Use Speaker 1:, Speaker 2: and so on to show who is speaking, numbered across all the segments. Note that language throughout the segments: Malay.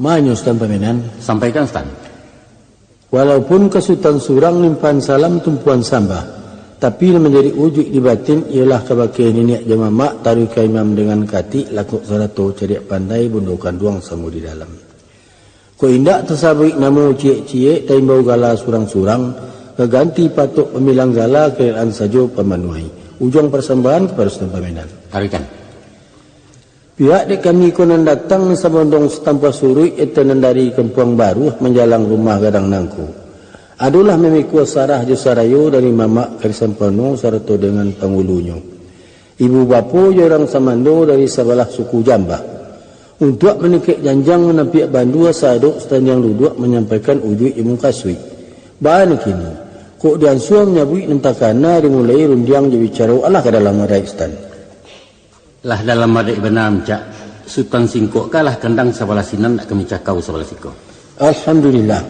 Speaker 1: Manyo Stan Pamenan.
Speaker 2: Sampaikan Stan.
Speaker 1: Walaupun kesutan surang nimpan salam tumpuan sambah, tapi menjadi wujud di batin ialah kebakian nenek jamamak tarika imam dengan kati lakuk sarato ceriak pandai bundukan duang samu di dalam. Ko indak tersabik namu cie-cie taimbau gala surang-surang keganti patuk pemilang gala keraan sajo pemanuai. Ujung persembahan kepada Stan Pamenan.
Speaker 2: Tarikan.
Speaker 1: Pihak dek kami konan datang sabondong setampa surui etanan dari Kempuang Baru menjalang rumah gadang nangku. Adulah memikul sarah jusarayo dari mamak Karisampono sarto dengan pangulunya. Ibu bapu jorang samando dari sebelah suku Jambah. Untuk menikik janjang menampiak bandua saduk setanjang duduk menyampaikan ujui imu kasui. Bahan kini, kok diansuang nyabui nentakana dimulai rundiang jawicaro Allah ke dalam maraik stan.
Speaker 2: Lah dalam madek benar cak Sultan Singkok kalah kendang sebelah sinan nak kami cakau sebelah siko.
Speaker 1: Alhamdulillah.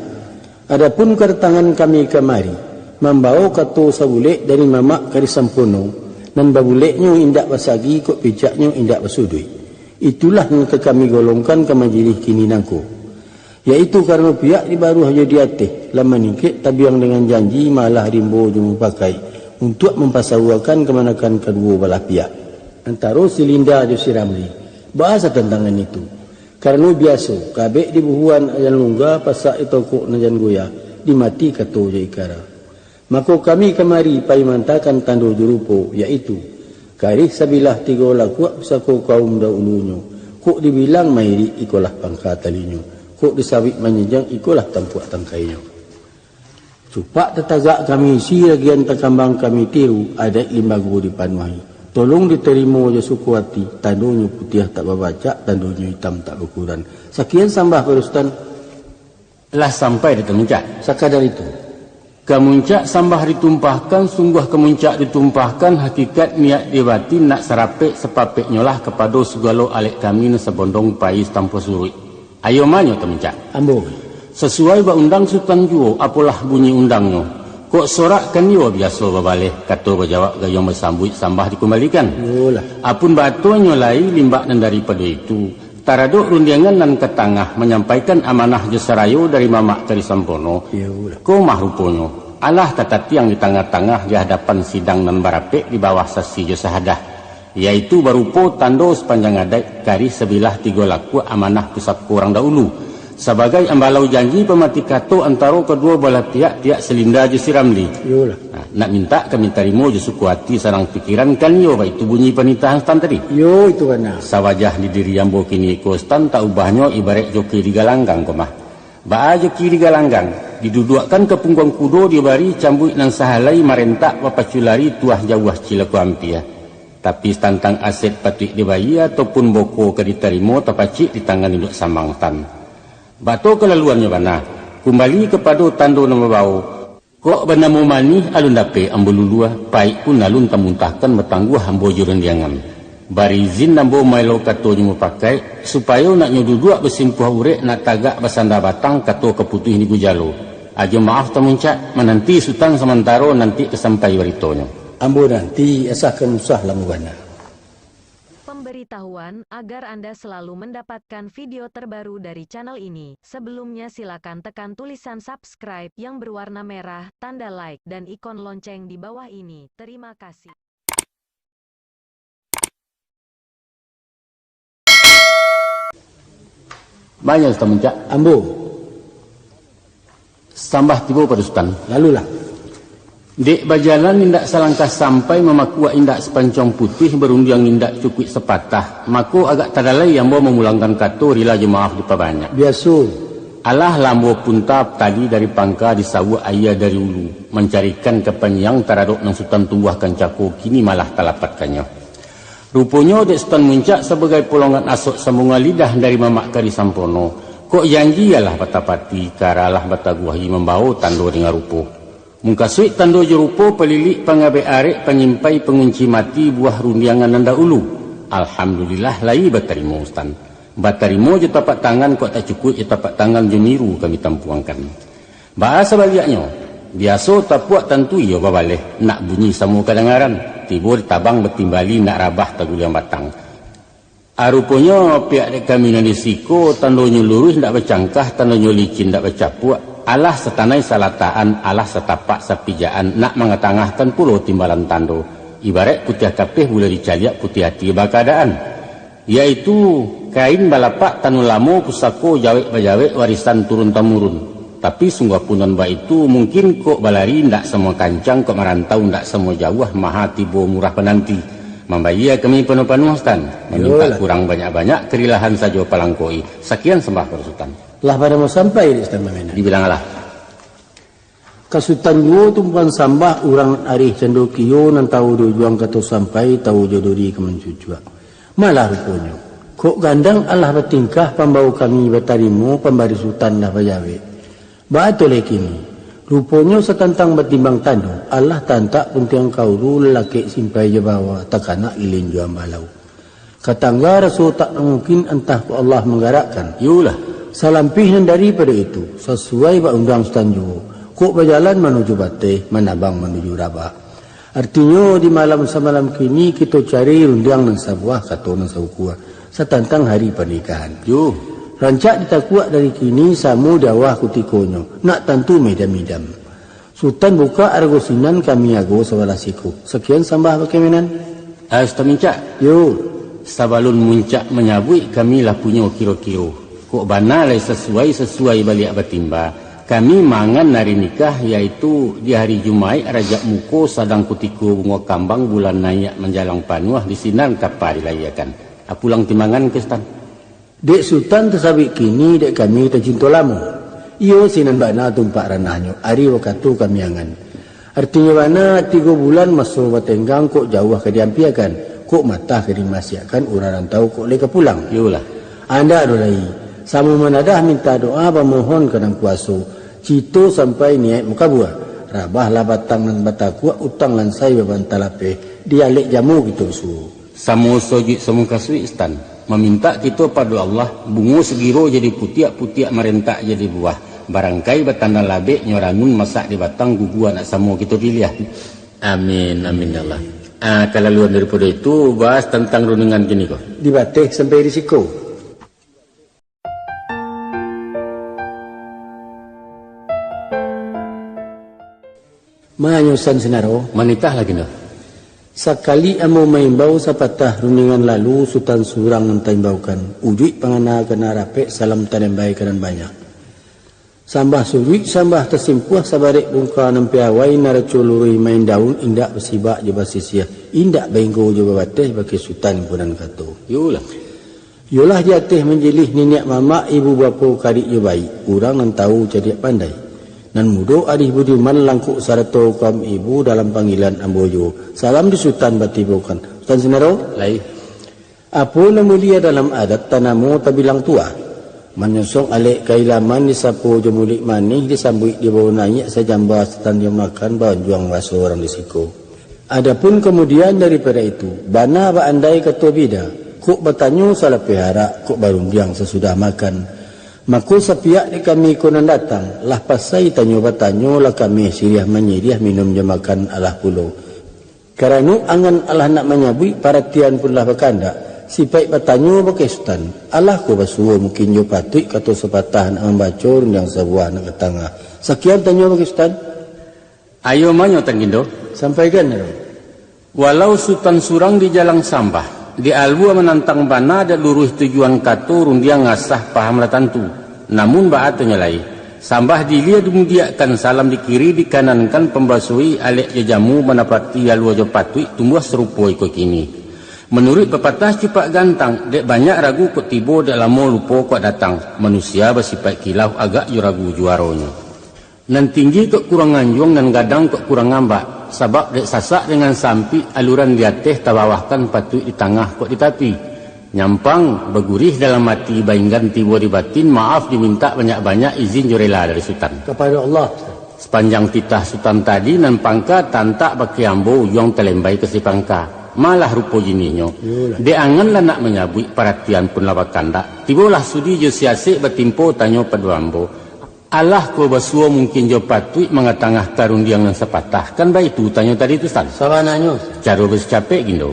Speaker 1: Adapun kedatangan kami kemari membawa katu sabulek dari mamak Karisampono dan babuleknya indak basagi kok pijaknya indak basudui. Itulah yang kami golongkan ke majlis kini nangku. Yaitu karena pihak di baru haja diatih lama nikik tabiang dengan janji malah rimbo jumu pakai untuk mempasawakan kemanakan kedua belah pihak. Antara si Linda dan si Ramli bahasa tentang itu karena biasa kabek di buhuan ayan lungga pasak itu kok najan goya dimati kato jaikara maka kami kemari pai mantakan tando jurupo yaitu karih sabilah tiga laku sako kaum daulunya kok dibilang mairi ikolah pangkatalinyo kok disawik manjang ikolah tampuak tangkainya supak tetagak kami si lagian takambang kami tiru ada 5 guru di Panuai. Tolong diterima je suku hati, tandunya putih tak berbaca, tandunya hitam tak berkuran. Sekian sambah Ustaz.
Speaker 2: Lah sampai di kemuncak.
Speaker 1: Sekadar itu.
Speaker 2: Kemuncak sambah ditumpahkan, sungguh kemuncak ditumpahkan, hakikat niat dibati nak serapik sepapik nyolah kepada segala alik kami sebondong pais tanpa surut. Ayo manyo kemuncak.
Speaker 1: Ambo.
Speaker 2: Sesuai ba undang Sultan Juo, apalah bunyi undangnya. Kok sorak kan yo biasa babaleh kata berjawab gayung bersambut sambah dikembalikan.
Speaker 1: Yolah.
Speaker 2: Apun batunya lai limbak dan daripada itu taraduk rundiangan dan ke tengah menyampaikan amanah Jusarayo dari mamak Karisampono.
Speaker 1: Yolah.
Speaker 2: Ko mah rupanya Allah tatati yang di tengah-tengah di hadapan sidang dan barapek di bawah sasi Jusahadah yaitu barupo tando sepanjang adai kari sebilah 3 laku amanah pusat kurang dahulu. Sebagai ambalau janji pemati kato antara kedua belah pihak Selinda je si Ramli. Nah, nak minta kami terima je suku hati sarang pikiran kan yo itu bunyi penitahan stan tadi.
Speaker 1: Yo itu kan.
Speaker 2: Sawajah di diri ambo kini ko stan tak ubahnya ibarat joki di galanggang ko mah. Ba joki di galanggang didudukkan ke punggung kudo dibari cambuk nang sahalai marentak papaculari tuah jauh cilaku ampia. Tapi tantang aset patut dibayi ataupun boko ke diterima tapacik di tangan induk sambang stan. Batu kelaluannya bana kembali kepada tando nama bau kok benamu mani alun dape ambululua baik pun alun tamuntahkan metangguh ambo jurendiangan bari izin nambo mailo kato nyu pakai supaya nak nyududuk bersimpuh urek nak tagak basanda batang kato keputuh ni gujalo aja maaf tamuncak menanti sultan sementara nanti kesampai baritonya
Speaker 1: ambo nanti asahkan usah lamu bana.
Speaker 3: Pemberitahuan agar Anda selalu mendapatkan video terbaru dari channel ini. Sebelumnya silakan tekan tulisan subscribe yang berwarna merah, tanda like, dan ikon lonceng di bawah ini. Terima kasih.
Speaker 2: Banyak temuncak.
Speaker 1: Ambo.
Speaker 2: Sambah tiba pada Sultan.
Speaker 1: Lalulah.
Speaker 2: Dek berjalan indak selangkah sampai memakua indak sepancong putih berundiang indak cukup sepatah. Mako agak tadalai yang mau memulangkan kato rila jemaah di banyak.
Speaker 1: Biasa.
Speaker 2: Allah lambo puntap tadi dari pangka disawu ayah dari ulu. Mencarikan kepenyang taradok nang Sultan tumbuhkan cako kini malah talapatkannya. Rupanya dek Sultan muncak sebagai polongan asok sambungan lidah dari mamak Karisampono. Kok janji ialah batapati karalah bataguahi membawa tando dengan rupo. Mungkasui tando jerupo pelilik pangabe arek penyimpai pengunci mati buah rundiangan nanda ulu. Alhamdulillah lai batarimo Ustaz. Batarimo je tapak tangan kok tak cukup je tapak tangan jemiru kami tampuangkan. Bahasa baliknya biasa tapuak tentu yo babaleh nak bunyi samu kadengaran tibur tabang betimbali nak rabah taguliang batang. Rupanya pihak dek kami nan disiko tandonyo lurus ndak bercangkah, tandonyo licin ndak bercapuak. Allah setanai salataan, Allah setapak sapijaan nak mengetangahkan pulau timbalan tando. Ibarat putih kapeh boleh dicaliak putih hati bakadaan. Yaitu kain balapak tanu lamo pusako jawek bajawek warisan turun temurun. Tapi sungguh punon ba itu mungkin kok balari ndak semua kancang, kok merantau ndak semua jauh, maha tibo murah penanti. Membayar kami penuh-penuh Stan, meminta kurang banyak-banyak kerilahan saja palangkoi. Sekian sembah kepada Sultan.
Speaker 1: Lah pada mau sampai di Sultan Mamena.
Speaker 2: Dibilanglah.
Speaker 1: Kasutan dua tumpuan sambah orang arih cendu kiyo nan tahu juang kata sampai tahu jodori kemencujua. Malah rupanya kok gandang Allah bertingkah pembau kami bertarimu pembari sultan dah bayawe. Batul kini rupanya setantang bertimbang tandu Allah tantak puntiang kauru lelaki simpai je bawa takana ilin juang balau. Katangga rasul tak mungkin entah ku Allah menggerakkan.
Speaker 2: Yulah.
Speaker 1: Salampihan daripada itu sesuai bak undang sultan juo. Kok berjalan menuju Bateh, menabang menuju Rabah. Artinya di malam semalam kini kita cari rundang dan sabuah kata dan saukua. Setantang hari pernikahan.
Speaker 2: Yo.
Speaker 1: Rancak ditakuak dari kini samu dawah kutikonyo. Nak tentu medam-medam. Sultan buka argosinan kami ago sebelah siku. Sekian sambah bagaimana?
Speaker 2: Astamincak.
Speaker 1: Yo.
Speaker 2: Sabalun muncak menyabui kami lah punya kiro-kiro. Kok banalai sesuai balik batimba. Kami mangan hari nikah yaitu di hari Jumaat Rajab Muko sadang kutiku bunga kambang bulan naik menjalang panuah di sinan kapal dilayakan. Pulang timangan ke Stan.
Speaker 1: Dek Sultan tersabik kini dek kami tercinta lama. Iyo sinan bana tumpak ranahnya. Hari waktu kami angan. Artinya bana 3 bulan masuk batenggang kok jauh ke diampiakan. Kok mata ke dimasiakan orang tahu kok leka pulang.
Speaker 2: Yolah.
Speaker 1: Anda adolai. Sama menadah minta doa memohon kenang kuasa. Cito sampai niat muka buah. Rabah lah batang dan batakua utang lansai beban talape. Dialek jamu gitu su.
Speaker 2: Samu sojik samu kasui Stan. Meminta kita pada Allah bungu segiro jadi putiak-putiak merentak jadi buah. Barangkai batanda labek nyoranun masak di batang guguan nak samu kita dilihat. Amin amin Allah. Kalau luar daripada itu bahas tentang runungan gini kok.
Speaker 1: Di Bateh sampai risiko. Manyusan senaro
Speaker 2: Manitah lagi no.
Speaker 1: Sekali amo maimbau sapatah runingan lalu Sultan surang mentaimbaukan ujuit pangana kena rapek salam tanembai kanan banyak. Sambah sujuit sambah tersimpuah sabarek bungka nempe awai naraculuri main daun indak bersibak je basisia indak benggo je babateh bagi Sultan punan kato. Yolah jatih menjelih nenek mama ibu bapa kadik je baik urang nan tahu jadi pandai. Nan mudo adih budiman langkuk sarato kaum ibu dalam panggilan amboyo. Salam di Sultan batibokan. Sultan senaro?
Speaker 2: Lai.
Speaker 1: Apa mulia dalam adat tanamu tabilang tua. Menyosong alek kailaman disapu jemulik manih disambut di bawah naik sejamba setan dia makan bahan juang waso orang disiko. Adapun kemudian daripada itu, bana ba andai kata bida. Kok bertanyo salah pihara, kok barundiang sesudah makan. Maka sepiak di kami konan datang, lah pasai tanyo batanyo lah kami siriah menyiriah minum jemakan Allah pulau. Kerana angan Allah nak menyabui perhatian pun lah berkanda. Si baik batanyo pakai Sultan. Allah ko basuh mungkin yo patut kata sepatah nak membaca yang sebuah nak ketengah. Sekian tanyo pakai Sultan.
Speaker 2: Ayo manyo tangindo.
Speaker 1: Sampaikan.
Speaker 2: Walau Sultan surang di jalang sambah. Di albu menantang bana ada lurus tujuan katu rundia ngasah paham lah tentu. Namun baatnya lai. Sambah dilia dimudiakan salam di kiri dikanankan pembasui alek jajamu menapati alwa jopatui tumbuh serupa ikut kini. Menurut pepatah cipak gantang, dek banyak ragu kok tibo dek lama lupa kok datang. Manusia bersifat kilau agak yo ragu juaronya. Nan tinggi kok kurang anjung dan gadang kok kurang ngambak. Sebab dek sasak dengan sampi aluran di atas tabawahkan patut di tengah kok di tapi. Nyampang begurih dalam hati bainggan tiba di batin maaf diminta banyak-banyak izin jurela dari Sultan.
Speaker 1: Kepada Allah.
Speaker 2: Sepanjang titah Sultan tadi nan pangka tantak baki ambo yang telembai ke si pangka. Malah rupa jininyo. Dek angan lah nak menyabui perhatian pun lawak kandak. Tibalah sudi jo siasik bertimpo tanyo pada ambo. Allah ko basuo mungkin jo patut mengatangah karundiang yang sepatah. Kan baik itu tanya tadi tu Stan.
Speaker 1: Sawananya.
Speaker 2: Cara berscapek gindo.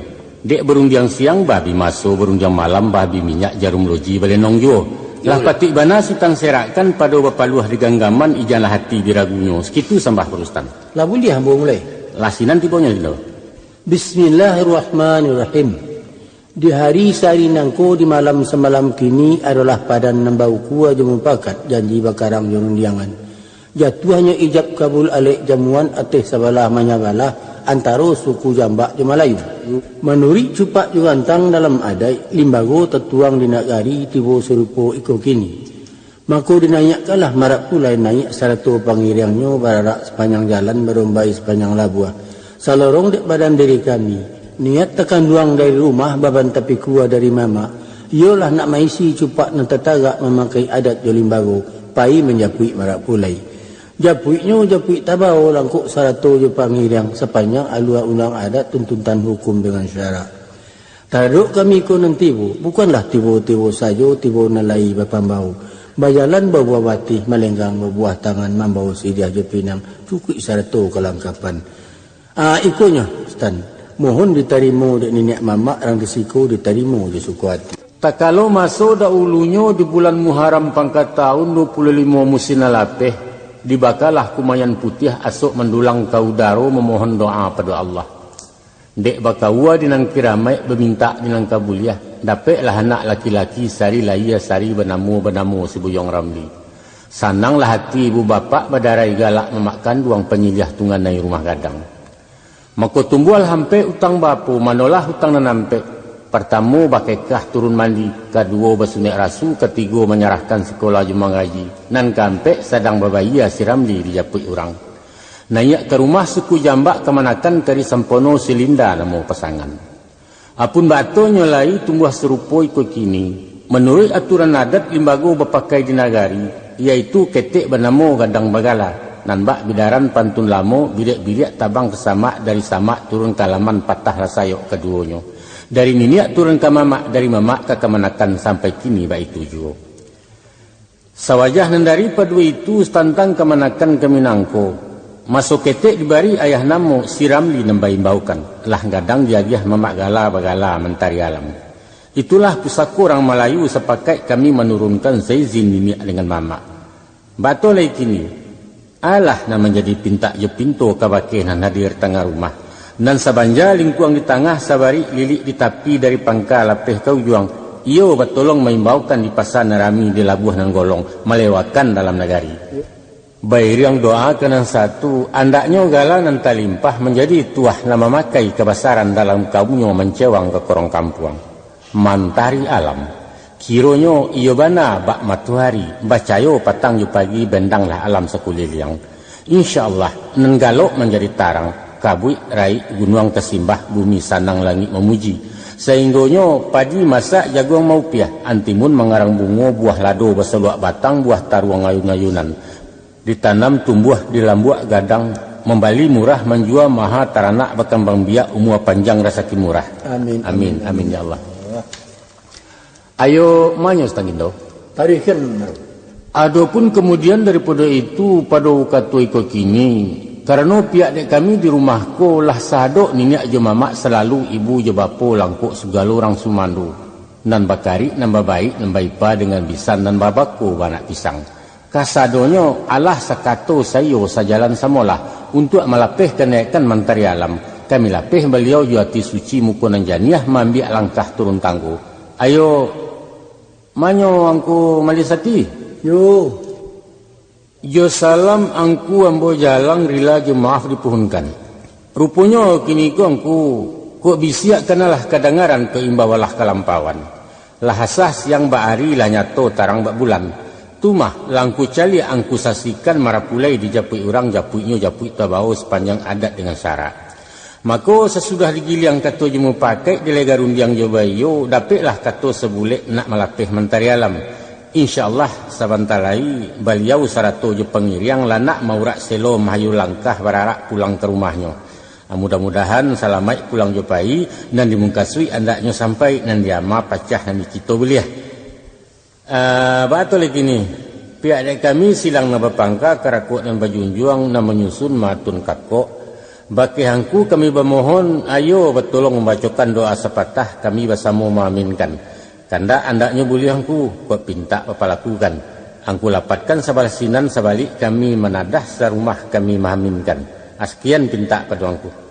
Speaker 2: Dek berundiang siang babi maso, berundiang malam babi minyak jarum loji balenong jo. Lah patik bana sitang serakan pada bapaluah di ganggaman ijanlah hati diragunyo. Sekitu sambah perustan.
Speaker 1: Lah boleh hamba mulai.
Speaker 2: Lasinan tibonya dilo.
Speaker 1: Bismillahirrahmanirrahim. Di hari sehari nangko di malam semalam kini adalah padan nembau kuah jemupakat janji bakarang jorundiangan. Jatuhnya ijab kabul alik jamuan ateh sabalah manyabalah antara suku Jambak je Melayu. Menuri cupak jurantang dalam adai limbago tertuang di nagari tibo serupo iko kini. Maka dinayakkanlah marak pulai naik saratu pangiriangnya bararak sepanjang jalan berombai sepanjang labuah. Salorong dek badan diri kami. Niat tekan duang dari rumah baban tapi kuah dari mama. Yolah nak maisi cupak nan tetagak memakai adat jo limbago. Pai menjapui marak pulai. Japuiknya japuik tabau langkuk sarato je pangiriang sepanjang alua ulang adat tuntutan hukum dengan syarak. Taduk kami ko nan tibo, bukanlah tibo-tibo sajo tibo nalai bapambau. Bajalan berbuah batih melenggang berbuah tangan membau sidiah je pinang cukuk sarato kelangkapan. Ikonya Stan, mohon diterima dek nenek mamak orang risiko diterima je suku hati.
Speaker 2: Tak kalau masuk dahulunya di bulan Muharram pangkat tahun 25 musim lapeh dibakalah kumayan putih asuk mendulang kaudaro memohon doa pada Allah. Dek bakawa dinang kiramai berminta dinang kabuliah. Dapatlah anak laki-laki sari laya sari benamu si Buyong Ramli. Sananglah hati ibu bapak badarai galak memakan duang penyiliah tunganai rumah gadang. Maka tumbuhal hampe utang bapu manolah hutang nanampe. Pertama bakekah turun mandi, kedua bersunik rasu, ketiga menyerahkan sekolah jumang gaji. Nan kampe sedang berbaya si Ramli dijapui orang. Naik ke rumah suku Jambak kemanakan kari sempono silinda namo pasangan. Apun batunya lai tumbuh serupa ikut kini. Menurut aturan adat limbago berpakai di nagari, yaitu ketek bernama gadang bagala. Nan bak bidaran pantun lamo, bilik-bilik tabang kesamak dari samak turun kalaman patah rasayok keduanya. Dari niniak turun ke mamak, dari mamak ke kemanakan sampai kini baik tujuh. Sawajah nandari padua itu tentang kemanakan ke Minangko. Masuk ketek dibari ayah namo si Ramli nembai baukan. Lah gadang jadiah mamak gala bagala mentari alam. Itulah pusaka orang Melayu sepakai kami menurunkan seizin niniak dengan mamak. Batu lagi kini. Alah nama jadi pintak je pintu kabake nan hadir tengah rumah. Nan sabanja lingkuang di tengah sabari lilik di tepi dari pangkal lapeh kau juang. Iyo bertolong mengimbaukan di pasar narami di labuh nan golong melewatkan dalam negari. Bairiang doa kenan satu andaknya gala nan talimpah menjadi tuah nama makai kebasaran dalam kaumnya mencewang ke korong kampuang. Mantari alam. Kironyo iyo bana bak matuhari bacayo patang ju pagi bendanglah alam sekuliliang. InsyaAllah nan galok menjadi tarang. Kabui rai gunung tersimbah bumi sanang langit memuji sehinggonyo padi masak jagung mau piah antimun mengarang bungo buah lado berseluak batang buah taruang ayun-ayunan ditanam tumbuh di lambuak gadang membali murah menjual maha taranak berkembang biak umur panjang rasaki murah.
Speaker 1: Amin.
Speaker 2: Amin amin ya Allah. Ayo manyo Stangindo.
Speaker 1: Tarikan.
Speaker 2: Adapun kemudian daripada itu pada waktu iko kini karena pihak dek kami di rumahku lah sadok niak je mamak selalu ibu je bapo langkuk segala orang sumandu. Nan bakari, nan babaik, nan baipa dengan bisan, nan babako banak pisang. Kasadonyo Allah sakato sayo sajalan samolah untuk melapeh kenaikan mentari alam. Kami lapeh beliau juati suci mukunan janiah mambiak langkah turun tangguh. Ayo, manyo angku malisati?
Speaker 1: Yo.
Speaker 2: Jo salam angku ambo jalang rila je maaf dipuhunkan. Rupanya kini ku angku kok bisiak kenalah kedengaran keimbawalah kelampawan. Lahasah siang baari lah nyato tarang bak bulan. Tumah langku cali angku saksikan marapulai dijapui orang japuinya japui tabau sepanjang adat dengan syarat. Maka sesudah digiliang kato jemu pakai di legarundiang jobayo dapatlah kato sebulek nak melapih mentari alam. InsyaAllah sabantalai beliau sarato je pengiriang lanak maurak selo mahayu langkah bararak pulang ke rumahnya. Mudah-mudahan salamai pulang jopai dan dimungkasui andaknya sampai nan diama pacah nan dikito beliah. Batul lagi ni pihak dari kami silang na bapangka karakuk dan bajunjuang na menyusun matun kakok Bagi hangku kami bermohon, ayo bertolong membacakan doa sepatah kami bersama mengaminkan. Kanda andaknya boleh hangku, kuat pinta apa lakukan. Angku lapatkan sabalasinan sabalik kami menadah serumah kami mengaminkan. Askian pinta pada hangku.